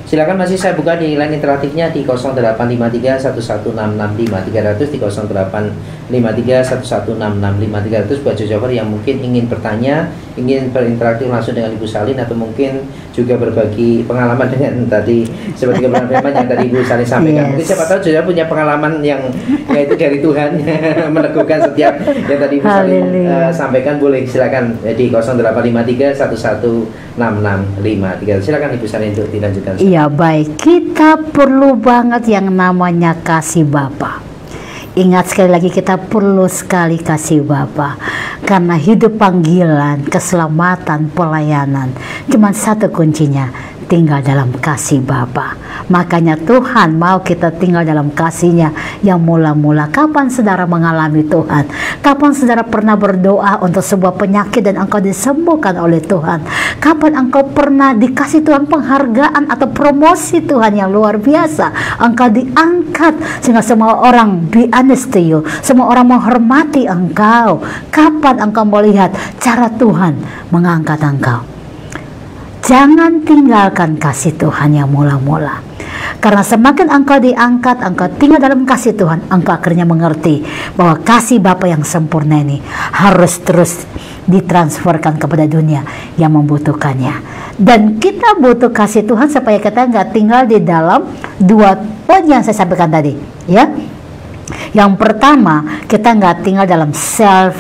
Silakan masih saya buka di line interaktifnya di 0853 11665300 di 0853 11665300 buat jawab yang mungkin ingin bertanya, ingin berinteraksi langsung dengan Ibu Salin, atau mungkin juga berbagi pengalaman dengan tadi seperti kebenaran firman yang tadi Ibu Salin sampaikan. Mungkin siapa tahu juga punya pengalaman yang yaitu dari Tuhan meneguhkan setiap yang tadi Ibu Salin sampaikan. Boleh silakan di 0853 11665300. Silakan Ibu Salin untuk dilanjutkan. Iya, baik, kita perlu banget yang namanya kasih Bapa. Ingat sekali lagi, kita perlu sekali kasih Bapa, karena hidup panggilan, keselamatan, pelayanan cuma satu kuncinya, tinggal dalam kasih Bapa. Makanya Tuhan mau kita tinggal dalam kasih-Nya yang mula-mula. Kapan saudara mengalami Tuhan? Kapan saudara pernah berdoa untuk sebuah penyakit dan engkau disembuhkan oleh Tuhan? Kapan engkau pernah dikasih Tuhan penghargaan atau promosi Tuhan yang luar biasa? Engkau diangkat sehingga semua orang be honest to you, semua orang menghormati engkau. Kapan engkau melihat cara Tuhan mengangkat engkau? Jangan tinggalkan kasih Tuhan yang mula-mula. Karena semakin engkau diangkat, engkau tinggal dalam kasih Tuhan, engkau akhirnya mengerti bahwa kasih Bapa yang sempurna ini harus terus ditransferkan kepada dunia yang membutuhkannya. Dan kita butuh kasih Tuhan supaya kita nggak tinggal di dalam dua poin yang saya sampaikan tadi, ya. Yang pertama, kita nggak tinggal dalam selfish.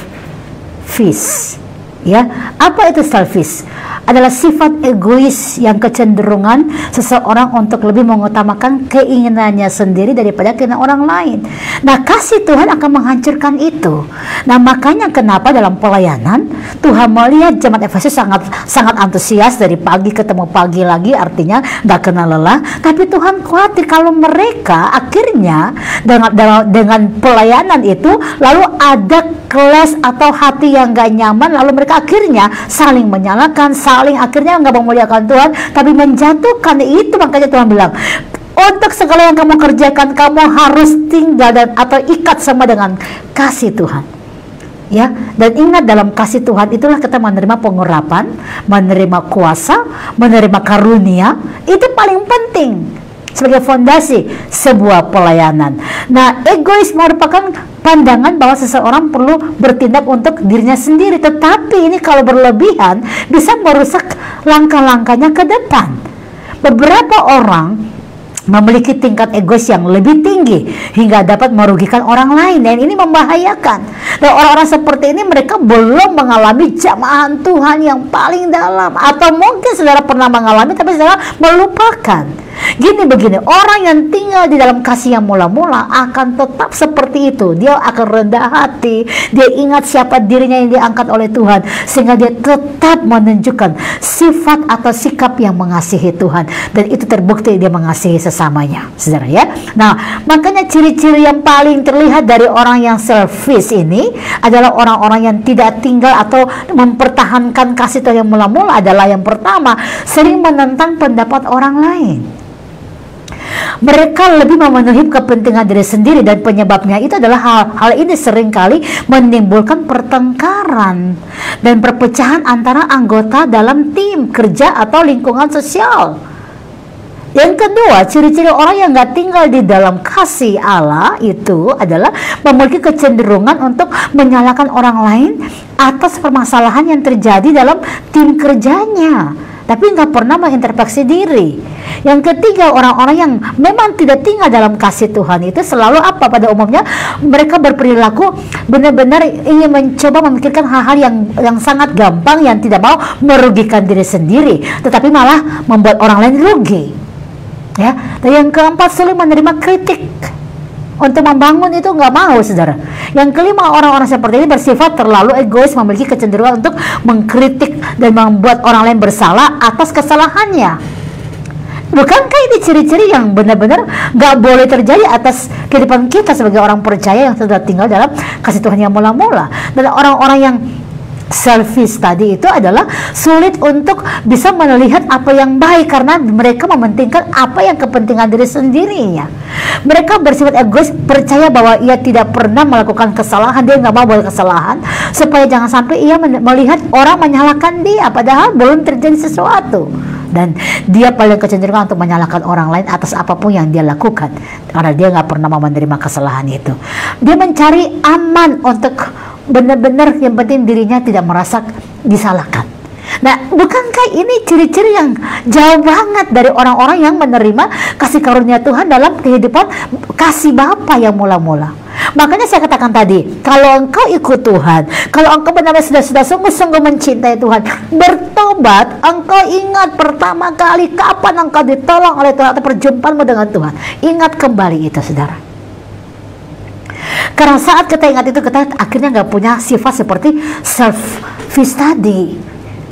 Ya, apa itu selfish? Adalah sifat egois yang kecenderungan seseorang untuk lebih mengutamakan keinginannya sendiri daripada keinginan orang lain. Nah, kasih Tuhan akan menghancurkan itu. Nah, makanya kenapa dalam pelayanan Tuhan melihat jemaat Efesus sangat antusias dari pagi ketemu pagi lagi, artinya nggak kenal lelah. Tapi Tuhan khawatir kalau mereka akhirnya dengan pelayanan itu lalu ada kelas atau hati yang gak nyaman, lalu mereka akhirnya saling menyalahkan, saling akhirnya nggak memuliakan Tuhan, tapi menjatuhkan itu. Makanya Tuhan bilang, untuk segala yang kamu kerjakan, kamu harus tinggal dan atau ikat sama dengan kasih Tuhan. Ya, dan ingat, dalam kasih Tuhan itulah kita menerima pengurapan, menerima kuasa, menerima karunia. Itu paling penting sebagai fondasi sebuah pelayanan. Nah, egois merupakan pandangan bahwa seseorang perlu bertindak untuk dirinya sendiri, tetapi ini kalau berlebihan bisa merusak langkah-langkahnya ke depan. Beberapa orang memiliki tingkat egois yang lebih tinggi hingga dapat merugikan orang lain, dan ini membahayakan. Dan orang-orang seperti ini mereka belum mengalami jamahan Tuhan yang paling dalam, atau mungkin saudara pernah mengalami tapi saudara melupakan. Begini, orang yang tinggal di dalam kasih yang mula-mula akan tetap seperti itu. Dia akan rendah hati, dia ingat siapa dirinya yang diangkat oleh Tuhan, sehingga dia tetap menunjukkan sifat atau sikap yang mengasihi Tuhan, dan itu terbukti dia mengasihi sesamanya, saudara, ya. Nah, makanya ciri-ciri yang paling terlihat dari orang yang selfish ini adalah orang-orang yang tidak tinggal atau mempertahankan kasih Tuhan yang mula-mula. Adalah yang pertama, sering menentang pendapat orang lain. Mereka lebih memenuhi kepentingan diri sendiri, dan penyebabnya itu adalah hal ini seringkali menimbulkan pertengkaran dan perpecahan antara anggota dalam tim kerja atau lingkungan sosial. Yang kedua, ciri-ciri orang yang gak tinggal di dalam kasih Allah itu adalah memiliki kecenderungan untuk menyalahkan orang lain atas permasalahan yang terjadi dalam tim kerjanya, tapi nggak pernah mengintrospeksi diri. Yang ketiga, orang-orang yang memang tidak tinggal dalam kasih Tuhan itu selalu apa? Pada umumnya mereka berperilaku benar-benar ingin mencoba memikirkan hal-hal yang sangat gampang, yang tidak mau merugikan diri sendiri, tetapi malah membuat orang lain rugi. Ya. Dan yang keempat, sulit menerima kritik. Untuk membangun itu nggak mau, saudara. Yang kelima, orang-orang seperti ini bersifat terlalu egois, memiliki kecenderungan untuk mengkritik dan membuat orang lain bersalah atas kesalahannya. Bukankah ini ciri-ciri yang benar-benar nggak boleh terjadi atas kehidupan kita sebagai orang percaya yang sudah tinggal dalam kasih Tuhan yang mula-mula? Dan orang-orang yang selfish tadi itu adalah sulit untuk bisa melihat apa yang baik, karena mereka mementingkan apa yang kepentingan diri sendirinya. Mereka bersifat egois, percaya bahwa ia tidak pernah melakukan kesalahan, dia nggak mau buat kesalahan supaya jangan sampai ia melihat orang menyalahkan dia padahal belum terjadi sesuatu. Dan dia paling kecenderungan untuk menyalahkan orang lain atas apapun yang dia lakukan, karena dia nggak pernah mau menerima kesalahan itu. Dia mencari aman untuk benar-benar yang penting dirinya tidak merasa disalahkan. Nah, bukankah ini ciri-ciri yang jauh banget dari orang-orang yang menerima kasih karunia Tuhan dalam kehidupan kasih Bapa yang mula-mula? Makanya saya katakan tadi, kalau engkau ikut Tuhan, kalau engkau benar-benar sudah sungguh-sungguh mencintai Tuhan, bertobat, engkau ingat pertama kali kapan engkau ditolong oleh Tuhan atau perjumpaanmu dengan Tuhan. Ingat kembali itu, saudara. Karena saat kita ingat itu, kita akhirnya nggak punya sifat seperti selfish tadi,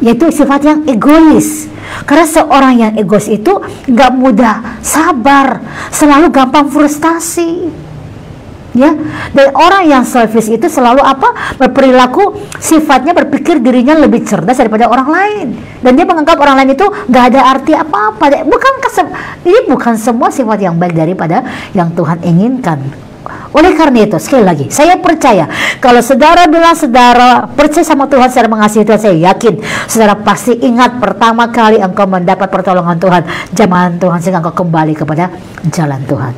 yaitu sifat yang egois. Karena seorang yang egois itu nggak mudah sabar, selalu gampang frustasi, ya. Dan orang yang selfish itu selalu berperilaku, sifatnya berpikir dirinya lebih cerdas daripada orang lain, dan dia menganggap orang lain itu nggak ada arti apa-apa. Ini bukan semua sifat yang baik daripada yang Tuhan inginkan. Oleh karena itu, sekali lagi, saya percaya kalau saudara bilang saudara percaya sama Tuhan, saudara mengasihi Tuhan, saya yakin saudara pasti ingat pertama kali engkau mendapat pertolongan Tuhan, jamahan Tuhan, sehingga engkau kembali kepada jalan Tuhan.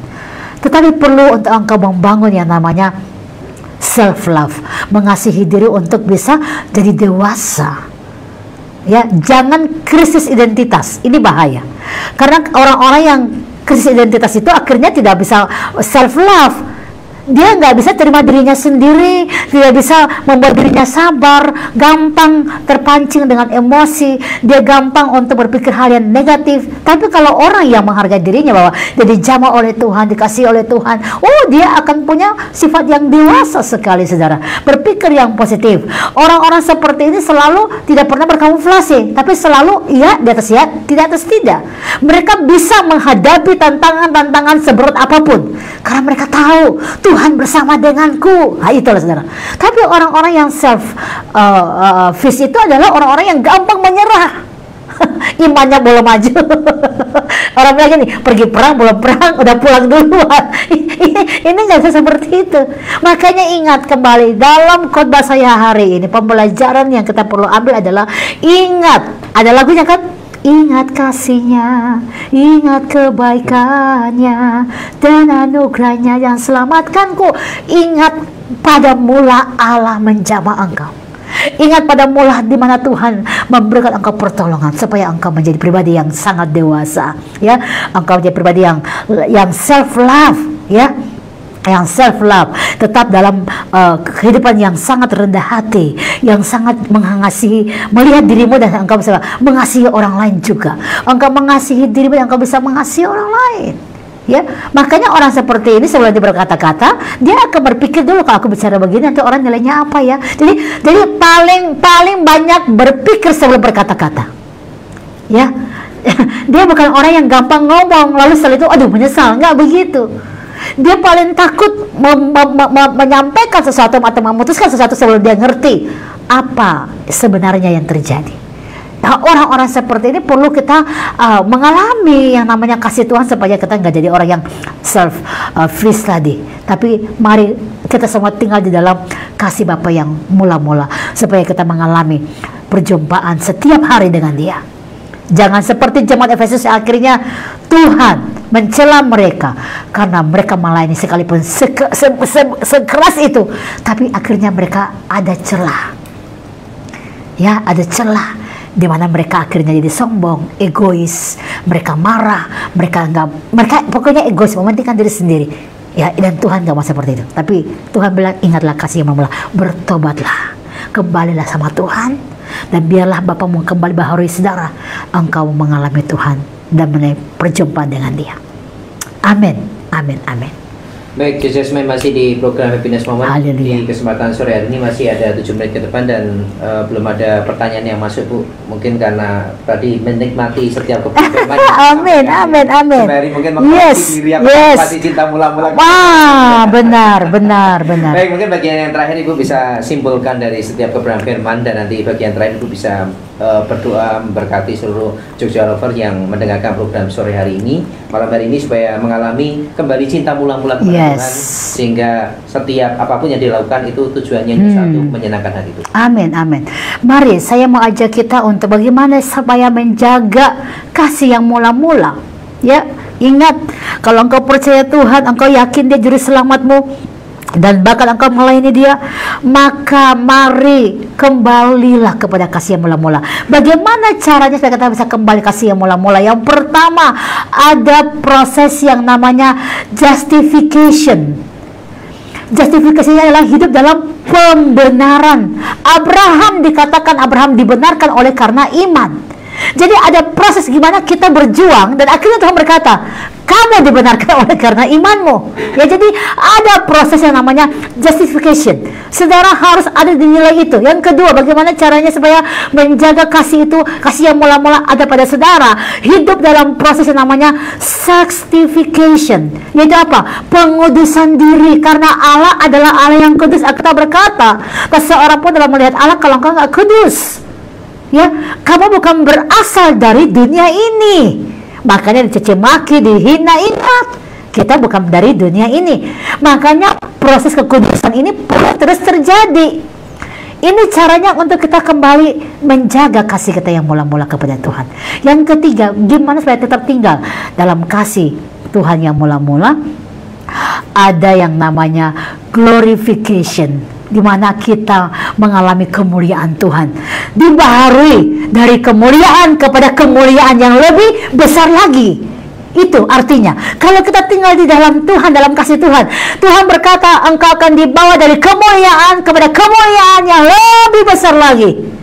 Tetapi perlu untuk engkau membangun yang namanya self love, mengasihi diri untuk bisa jadi dewasa. Ya, jangan krisis identitas. Ini bahaya. Karena orang-orang yang krisis identitas itu akhirnya tidak bisa self love. Dia nggak bisa terima dirinya sendiri, tidak bisa membuat dirinya sabar, gampang terpancing dengan emosi, dia gampang untuk berpikir hal yang negatif. Tapi kalau orang yang menghargai dirinya bahwa dia dijamah oleh Tuhan, dikasihi oleh Tuhan, dia akan punya sifat yang dewasa sekali, saudara. Berpikir yang positif. Orang-orang seperti ini selalu tidak pernah berkamuflase, tapi selalu iya di atas ya, tidak atas tidak. Mereka bisa menghadapi tantangan-tantangan seberat apapun, karena mereka tahu Tuhan bersama denganku. Nah, itulah, saudara. Tapi orang-orang yang selfish itu adalah orang-orang yang gampang menyerah. Imannya belum maju. Orang bilang gini, pergi perang belum perang udah pulang duluan. Ini nggak bisa seperti itu. Makanya ingat kembali dalam khotbah saya hari ini, pembelajaran yang kita perlu ambil adalah ingat. Ada lagunya kan? Ingat kasihnya, ingat kebaikannya, dan anugerahnya yang selamatkanku. Ingat pada mula Allah menjamah engkau. Ingat pada mula di mana Tuhan memberikan engkau pertolongan supaya engkau menjadi pribadi yang sangat dewasa, ya. Engkau menjadi pribadi yang self love, ya. Yang self love, tetap dalam kehidupan yang sangat rendah hati, yang sangat mengasihi, melihat dirimu dan engkau bisa mengasihi orang lain juga. Engkau mengasihi dirimu dan engkau bisa mengasihi orang lain, ya. Makanya orang seperti ini sebelum dia berkata-kata, dia akan berpikir dulu, kalau aku bicara begini nanti orang nilainya apa ya. Jadi paling banyak berpikir sebelum berkata-kata, ya. Dia bukan orang yang gampang ngomong lalu setelah itu aduh menyesal, nggak begitu. Dia paling takut menyampaikan sesuatu atau memutuskan sesuatu sebelum dia ngerti apa sebenarnya yang terjadi. Nah, orang-orang seperti ini perlu kita mengalami yang namanya kasih Tuhan supaya kita nggak jadi orang yang selfish tadi. Tapi mari kita semua tinggal di dalam kasih Bapa yang mula-mula supaya kita mengalami perjumpaan setiap hari dengan Dia. Jangan seperti jemaat Efesus akhirnya Tuhan mencela mereka karena mereka melayani sekalipun sekeras itu, tapi akhirnya mereka ada celah, ya, ada celah di mana mereka akhirnya jadi sombong, egois, mereka marah, mereka pokoknya egois, mementingkan diri sendiri, ya. Dan Tuhan gak mau seperti itu. Tapi Tuhan bilang, ingatlah kasih yang mula, bertobatlah, kembalilah sama Tuhan, dan biarlah Bapamu kembali baharui saudara, engkau mengalami Tuhan dan menaik perjumpaan dengan Dia. Amin, amin, amin. Baik, Jasmine masih di program Happiness Moment. Haleluya. Di kesempatan sore hari ini masih ada 7 menit ke depan dan belum ada pertanyaan yang masuk, Bu. Mungkin karena tadi menikmati setiap kebenaran. Amin, amin, amin. Sembari mungkin Yes, diri yang yes. pasti cinta mula-mula. Wah, benar. Baik, mungkin bagian yang terakhir Ibu bisa simpulkan dari setiap kebenaran firman, dan nanti bagian terakhir Ibu bisa berdoa memberkati seluruh Jogja Lover yang mendengarkan program sore hari ini, malam hari ini, supaya mengalami kembali cinta mula-mula kepada Yes. Tuhan, sehingga setiap apapun yang dilakukan itu tujuannya hanya satu, menyenangkan hati Tuhan. Amin, amin. Mari saya mau ajak kita untuk bagaimana supaya menjaga kasih yang mula-mula. Ya, ingat, kalau engkau percaya Tuhan, engkau yakin Dia juru selamatmu, dan bahkan engkau melayani Dia, maka mari kembalilah kepada kasih yang mula-mula. Bagaimana caranya supaya kita bisa kembali kasih yang mula-mula? Yang pertama, ada proses yang namanya justification. Justifikasinya adalah hidup dalam pembenaran. Abraham dikatakan Abraham dibenarkan oleh karena iman. Jadi ada proses gimana kita berjuang, dan akhirnya Tuhan berkata, kamu dibenarkan oleh karena imanmu. Ya, jadi ada proses yang namanya justification. Saudara harus ada di nilai itu. Yang kedua, bagaimana caranya supaya menjaga kasih itu, kasih yang mula-mula ada pada saudara, hidup dalam proses yang namanya sanctification. Yaitu apa? Pengudusan diri, karena Allah adalah Allah yang kudus. Kita berkata, seseorang pun dalam melihat Allah kalau engkau nggak kudus. Ya, kamu bukan berasal dari dunia ini. Makanya dicaci maki, dihina. Ingat, kita bukan dari dunia ini. Makanya proses kekudusan ini perlu terus terjadi. Ini caranya untuk kita kembali menjaga kasih kita yang mula-mula kepada Tuhan. Yang ketiga, gimana supaya tetap tinggal dalam kasih Tuhan yang mula-mula? Ada yang namanya glorification, di mana kita mengalami kemuliaan Tuhan, dibaharui dari kemuliaan kepada kemuliaan yang lebih besar lagi. Itu artinya kalau kita tinggal di dalam Tuhan, dalam kasih Tuhan, Tuhan berkata engkau akan dibawa dari kemuliaan kepada kemuliaan yang lebih besar lagi.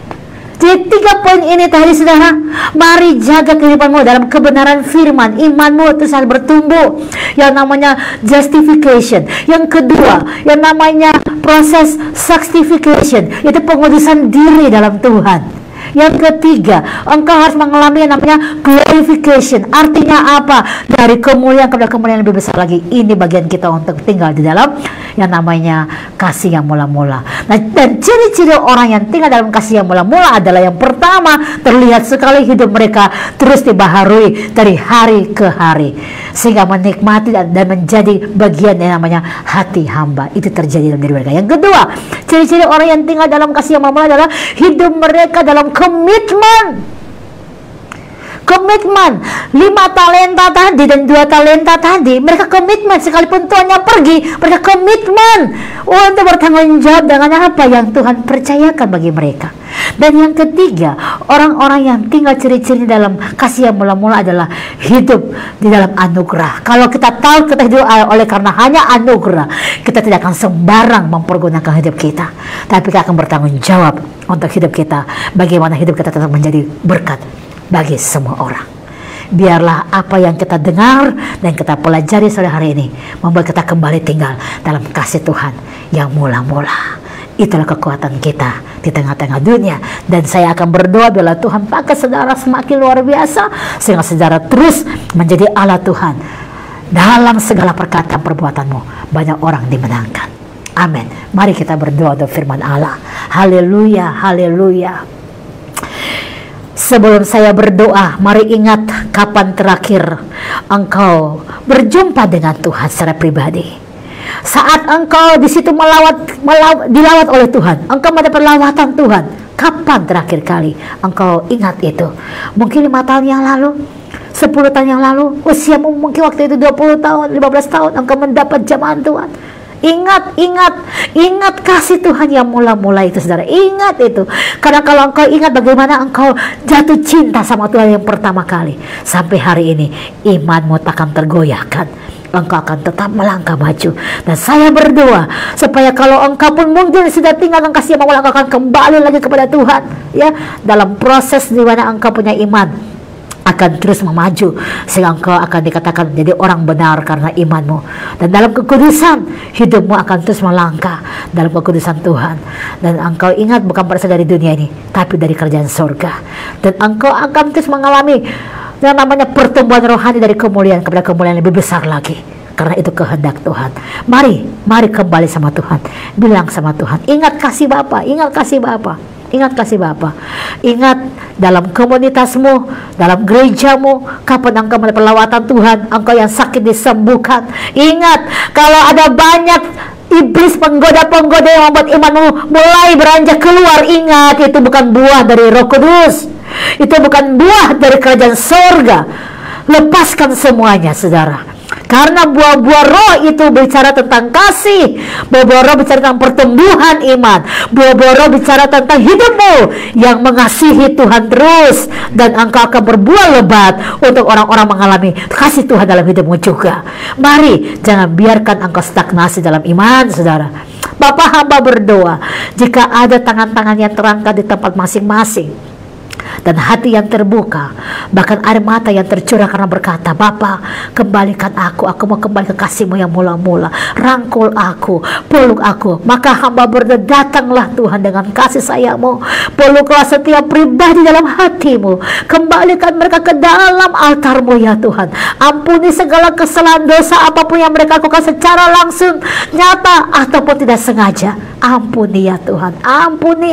Jadi 3 poin ini tadi, saudara, mari jaga kehidupanmu dalam kebenaran firman, imanmu terus harus bertumbuh. Yang namanya justification. Yang kedua, yang namanya proses sanctification, yaitu pengudusan diri dalam Tuhan. Yang ketiga, engkau harus mengalami yang namanya glorification. Artinya apa? Dari kemuliaan kepada kemuliaan lebih besar lagi. Ini bagian kita untuk tinggal di dalam yang namanya kasih yang mula-mula. Nah, dan ciri-ciri orang yang tinggal dalam kasih yang mula-mula adalah yang pertama, terlihat sekali hidup mereka terus dibaharui dari hari ke hari, sehingga menikmati dan menjadi bagian yang namanya hati hamba. Itu terjadi dalam diri mereka. Yang kedua, ciri-ciri orang yang tinggal dalam kasih yang mula-mula adalah hidup mereka dalam komitmen. 5 talenta tadi dan 2 talenta tadi, mereka komitmen. Sekalipun tuannya pergi, mereka komitmen untuk bertanggung jawab dengan apa yang Tuhan percayakan bagi mereka. Dan yang ketiga, orang-orang yang tinggal ciri-ciri dalam kasih yang mula-mula adalah hidup di dalam anugerah. Kalau kita tahu kita hidup oleh karena hanya anugerah, kita tidak akan sembarang mempergunakan hidup kita, tapi kita akan bertanggung jawab untuk hidup kita, bagaimana hidup kita tetap menjadi berkat bagi semua orang. Biarlah apa yang kita dengar dan kita pelajari sore hari ini membuat kita kembali tinggal dalam kasih Tuhan yang mula-mula. Itulah kekuatan kita di tengah-tengah dunia. Dan saya akan berdoa bila Tuhan pakai saudara semakin luar biasa, sehingga saudara terus menjadi Allah Tuhan. Dalam segala perkataan perbuatanmu banyak orang dimenangkan. Amin. Mari kita berdoa untuk firman Allah. Haleluya, haleluya. Sebelum saya berdoa, mari ingat kapan terakhir engkau berjumpa dengan Tuhan secara pribadi. Saat engkau di situ dilawat oleh Tuhan, engkau mendapat lawatan Tuhan. Kapan terakhir kali engkau ingat itu? Mungkin 5 tahun yang lalu, 10 tahun yang lalu, usiamu mungkin waktu itu 20 tahun, 15 tahun engkau mendapat jamahan Tuhan. Ingat kasih Tuhan yang mula-mula itu, saudara. Ingat itu. Karena kalau engkau ingat bagaimana engkau jatuh cinta sama Tuhan yang pertama kali, sampai hari ini imanmu takkan tergoyahkan. Engkau akan tetap melangkah maju. Dan saya berdoa supaya kalau engkau pun mungkin sudah tinggal dalam kasih yang mula, engkau akan kembali lagi kepada Tuhan, ya, dalam proses di mana engkau punya iman akan terus memaju, sehingga engkau akan dikatakan menjadi orang benar karena imanmu. Dan dalam kekudusan, hidupmu akan terus melangkah dalam kekudusan Tuhan. Dan engkau ingat bukan berasal dari dunia ini, tapi dari kerajaan surga. Dan engkau akan terus mengalami yang namanya pertumbuhan rohani dari kemuliaan kepada kemuliaan lebih besar lagi, karena itu kehendak Tuhan. Mari kembali sama Tuhan. Bilang sama Tuhan, ingat kasih Bapa, ingat kasih Bapa. Ingat kasih Bapa. Ingat dalam komunitasmu, dalam gerejamu, kapan engkau mendapat lawatan Tuhan, engkau yang sakit disembuhkan. Ingat, kalau ada banyak iblis penggoda-penggoda yang membuat imanmu mulai beranjak keluar, ingat, itu bukan buah dari Roh Kudus. Itu bukan buah dari kerajaan sorga. Lepaskan semuanya, saudara. Karena buah-buah roh itu bicara tentang kasih. Buah-buah roh bicara tentang pertumbuhan iman. Buah-buah roh bicara tentang hidupmu yang mengasihi Tuhan terus. Dan engkau akan berbuah lebat untuk orang-orang mengalami kasih Tuhan dalam hidupmu juga. Mari, jangan biarkan engkau stagnasi dalam iman, saudara. Bapa, hamba berdoa, jika ada tangan-tangan yang terangkat di tempat masing-masing, dan hati yang terbuka, bahkan air mata yang tercurah karena berkata, Bapa, kembalikan aku mau kembali ke kasih-Mu yang mula-mula, rangkul aku, peluk aku. Maka hamba berdoa, datanglah Tuhan dengan kasih sayang-Mu, peluklah setiap pribadi dalam hati-Mu, kembalikan mereka ke dalam altar-Mu ya Tuhan. Ampuni segala kesalahan dosa apapun yang mereka lakukan secara langsung, nyata ataupun tidak sengaja. Ampuni ya Tuhan, ampuni.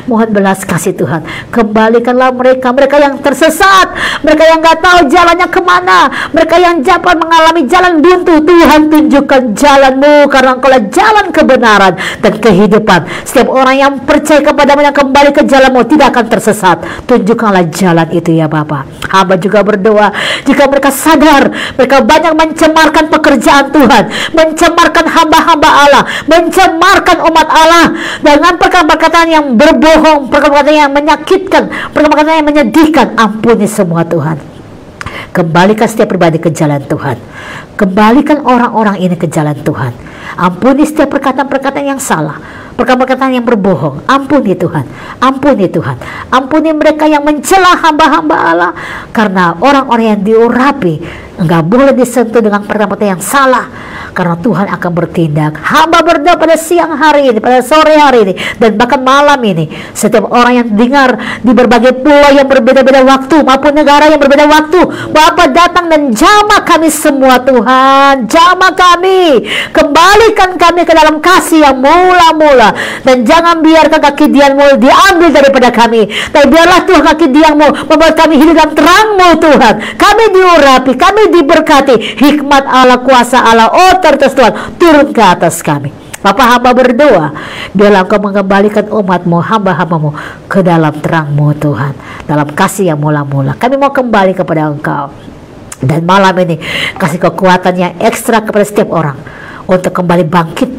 Mohon belas kasih Tuhan. Kembalikanlah mereka yang tersesat, mereka yang gak tahu jalannya kemana, mereka yang dapat mengalami jalan buntu. Tuhan, tunjukkan jalan-Mu, karena Engkaulah jalan kebenaran dan kehidupan. Setiap orang yang percaya kepadamu, yang kembali ke jalan-Mu, tidak akan tersesat. Tunjukkanlah jalan itu ya Bapa. Hamba juga berdoa, jika mereka sadar mereka banyak mencemarkan pekerjaan Tuhan, mencemarkan hamba-hamba Allah, mencemarkan umat Allah dengan perkataan-perkataan yang berbohong, perkataan yang menyakitkan, perkataan yang menyedihkan. Ampuni semua Tuhan. Kembalikan setiap pribadi ke jalan Tuhan. Kembalikan orang-orang ini ke jalan Tuhan. Ampuni setiap perkataan-perkataan yang salah, perkataan-perkataan yang berbohong. Ampuni Tuhan. Ampuni Tuhan. Ampuni mereka yang mencela hamba-hamba Allah. Karena orang-orang yang diurapi enggak boleh disentuh dengan perkataan yang salah, karena Tuhan akan bertindak. Hamba berdoa pada siang hari ini, pada sore hari ini, dan bahkan malam ini, setiap orang yang dengar di berbagai pulau yang berbeda-beda waktu maupun negara yang berbeda waktu, Bapa datang dan jamah kami semua Tuhan. Jamah kami, kembalikan kami ke dalam kasih yang mula-mula, dan jangan biarkan kaki diam-Mu diambil daripada kami, tapi biarlah Tuhan kaki diam-Mu membuat kami hidup dalam terang-Mu Tuhan. Kami diurapi, kami diberkati, hikmat Allah, kuasa Allah, otoritas Tuhan turun ke atas kami. Bapa, hamba berdoa, biarlah Engkau mengembalikan umat-Mu, hamba-hamba-Mu ke dalam terang-Mu Tuhan, dalam kasih yang mula-mula. Kami mau kembali kepada Engkau, dan malam ini kasih kekuatan yang ekstra kepada setiap orang untuk kembali bangkit,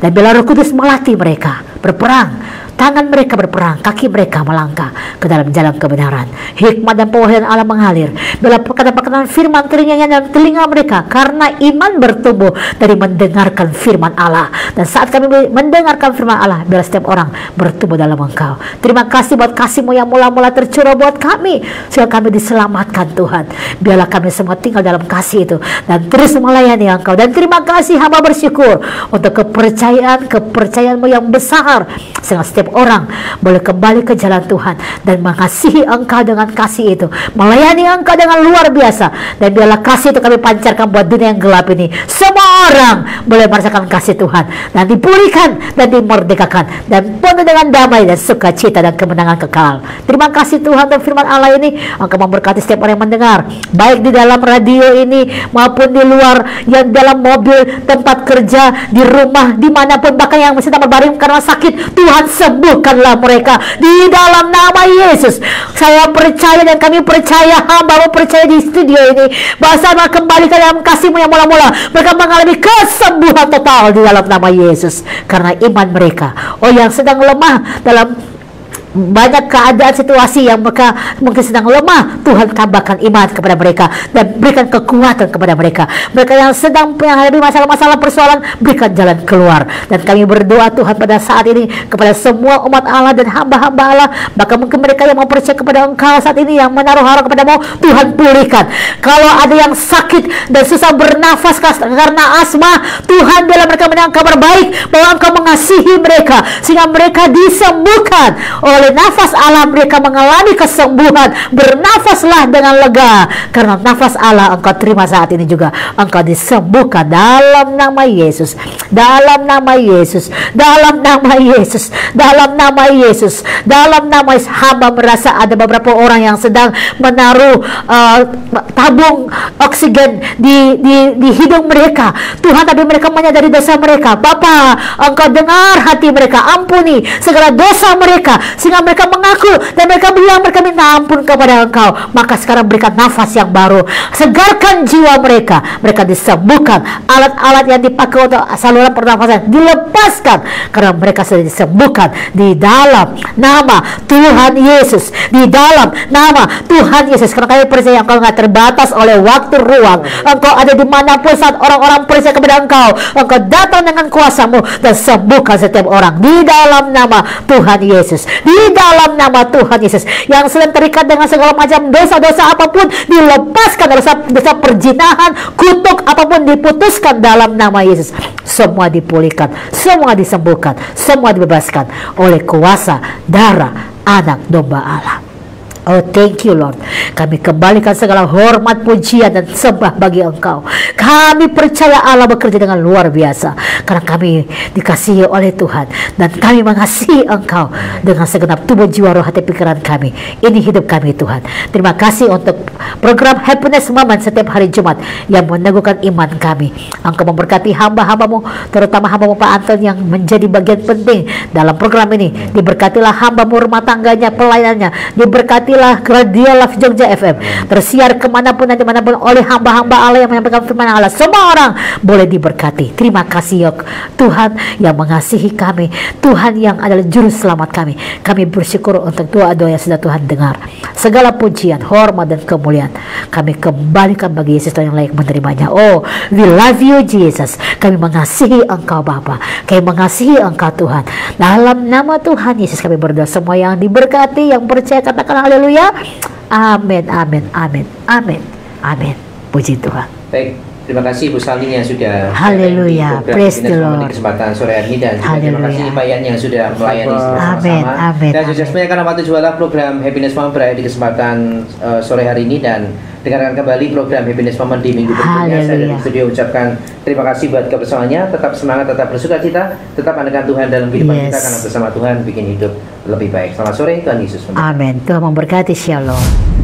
dan biarlah Roh Kudus melatih mereka berperang. Tangan mereka berperang, kaki mereka melangkah ke dalam jalan kebenaran. Hikmat dan pewahyuan Allah mengalir. Bila perkataan-perkataan firman telinga dalam telinga mereka, karena iman bertumbuh dari mendengarkan firman Allah. Dan saat kami mendengarkan firman Allah, biar setiap orang bertumbuh dalam Engkau. Terima kasih buat kasih-Mu yang mula-mula tercurah buat kami, sehingga kami diselamatkan Tuhan. Biarlah kami semua tinggal dalam kasih itu dan terus melayani Engkau. Dan terima kasih, hamba bersyukur untuk kepercayaan-Mu yang besar, sehingga setiap orang boleh kembali ke jalan Tuhan dan mengasihi Engkau dengan kasih itu, melayani Engkau dengan luar biasa. Dan biarlah kasih itu kami pancarkan buat dunia yang gelap ini. Semua orang boleh merasakan kasih Tuhan dan dipulihkan dan dimerdekakan dan penuh dengan damai dan sukacita dan kemenangan kekal. Terima kasih Tuhan untuk firman Allah ini. Engkau memberkati setiap orang yang mendengar, baik di dalam radio ini maupun di luar, yang dalam mobil, tempat kerja, di rumah, dimanapun, bahkan yang sedang berbaring karena sakit. Tuhan sembuhkanlah mereka di dalam nama Yesus. Saya percaya dan kami percaya, hamba-Mu percaya di studio ini, bahwa kembali ke dalam kasih-Mu yang mula-mula, mereka mengalami kesembuhan total di dalam nama Yesus, karena iman mereka. Oh, yang sedang lemah dalam banyak keadaan situasi yang mereka mungkin sedang lemah, Tuhan tambahkan iman kepada mereka dan berikan kekuatan kepada mereka. Mereka yang sedang menghadapi masalah-masalah persoalan, berikan jalan keluar. Dan kami berdoa Tuhan pada saat ini kepada semua umat Allah dan hamba-hamba Allah, bahkan mungkin mereka yang mau percaya kepada Engkau saat ini, yang menaruh harap kepada-Mu, Tuhan pulihkan. Kalau ada yang sakit dan susah bernafas karena asma, Tuhan biarlah mereka mendengar kabar baik bahwa Engkau mengasihi mereka sehingga mereka disembuhkan oleh nafas Allah mereka mengalami kesembuhan. Bernafaslah dengan lega, karena nafas Allah engkau terima saat ini juga. Engkau disembuhkan dalam nama Yesus, dalam nama Yesus, dalam nama Yesus, dalam nama Yesus, dalam nama Yesus. Hamba merasa ada beberapa orang yang sedang menaruh tabung oksigen di hidung mereka. Tuhan, tapi mereka menyadari dosa mereka. Bapa, engkau dengar hati mereka, ampuni segala dosa mereka, sehingga mereka mengaku dan mereka bilang mereka minta ampun kepada engkau. Maka sekarang berikan nafas yang baru, segarkan jiwa mereka. Mereka disembuhkan, alat-alat yang dipakai untuk saluran pernafasan dilepaskan, karena mereka sudah disembuhkan di dalam nama Tuhan Yesus, di dalam nama Tuhan Yesus. Karena kami percaya engkau nggak terbatas oleh waktu ruang. Engkau ada dimanapun saat orang-orang percaya kepada engkau. Engkau datang dengan kuasa-Mu dan sembuhkan setiap orang di dalam nama Tuhan Yesus, di dalam nama Tuhan Yesus. Yang sedang terikat dengan segala macam dosa-dosa apapun dilepaskan, dosa perzinahan, kutuk apapun diputuskan dalam nama Yesus. Semua dipulihkan, semua disembuhkan, semua dibebaskan oleh kuasa darah Anak Domba Allah. Oh, thank you Lord. Kami kembalikan segala hormat, pujian, dan sembah bagi Engkau. Kami percaya Allah bekerja dengan luar biasa, karena kami dikasihi oleh Tuhan, dan kami mengasihi Engkau dengan segenap tubuh, jiwa, roh, hati, pikiran kami. Ini hidup kami Tuhan. Terima kasih untuk program Happiness Moment setiap hari Jumat yang meneguhkan iman kami. Engkau memberkati hamba-hambamu, terutama hambamu Pak Anton yang menjadi bagian penting dalam program ini. Diberkatilah hambamu, rumah tangganya, pelayanannya. Diberkatilah Radio Love Jogja FM, tersiar kemanapun dan dimanapun oleh hamba-hamba Allah yang menyampaikan firman Allah. Semua orang boleh diberkati. Terima kasih ya Tuhan yang mengasihi kami, Tuhan yang adalah juru selamat kami. Kami bersyukur untuk doa-doa yang sudah Tuhan dengar. Segala pujian, hormat, dan kemuliaan kami kembalikan bagi Yesus yang layak menerimanya. Oh, we love you Jesus. Kami mengasihi Engkau Bapa, kami mengasihi Engkau Tuhan. Dalam nama Tuhan Yesus kami berdoa. Semua yang diberkati, yang percaya katakan haleluya. Amin, amin, amin, amin, amin. Puji Tuhan. Baik, terima kasih Ibu Salin yang sudah haleluya, praise the Lord. Di kesempatan sore hari ini, dan juga terima kasih Pak Yan yang sudah melayani bersama-sama. Amin, amin. Dan sudah sebenarnya karena waktu jualan program Happiness Moment berakhir di kesempatan sore hari ini, dan dengarkan kembali program Happiness Moment di minggu berikutnya. Saya dari studio ucapkan terima kasih buat kebersamaannya. Tetap semangat, tetap bersukacita, tetap andalkan Tuhan dalam kehidupan kita, karena bersama Tuhan bikin hidup lebih baik. Selamat sore, Tuhan Yesus memberkati. Amin. Tuhan memberkati. Shalom.